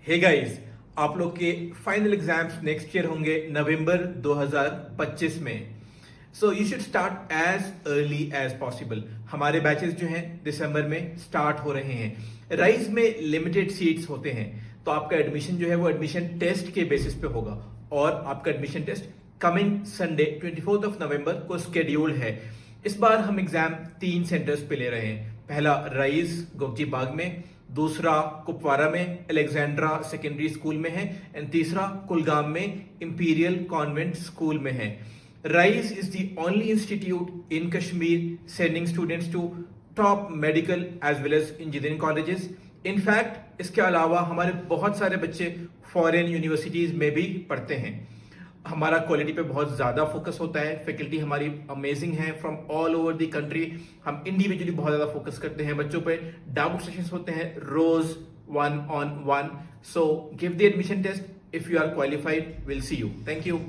Hey guys, आप लोग के फाइनल एग्जाम्स नेक्स्ट ईयर होंगे नवंबर 2025 में। So you should start as early as possible. हमारे बैचेस जो हैं दिसंबर में स्टार्ट हो रहे हैं। राइज में लिमिटेड सीट्स होते हैं, तो आपका एडमिशन जो है वो एडमिशन टेस्ट के बेसिस पे होगा और आपका एडमिशन टेस्ट कमिंग संडे 24 नवंबर को स्केड्यूल्ड है। इस बार हम एग्जाम 3 सेंटर्स पे ले रहे हैं। पहला राइज गोमती बाग में, दूसरा कुपवारा में अलेक्जेंड्रा सेकेंडरी स्कूल में है एंड तीसरा कुलगाम में इंपीरियल कॉन्वेंट स्कूल में है। Rise is the only institute in Kashmir sending students to top medical as well as engineering colleges. In fact इसके अलावा हमारे बहुत सारे बच्चे फॉरेन यूनिवर्सिटीज में भी पढ़ते हैं। हमारा क्वालिटी पे बहुत ज़्यादा फोकस होता है। फैकल्टी हमारी अमेजिंग है from all over the country. हम इंडिविजुअली बहुत ज़्यादा फोकस करते हैं बच्चों पे। डाउट सेशंस होते हैं रोज 1-on-1। So give the admission test if you are qualified. Will see you. Thank you.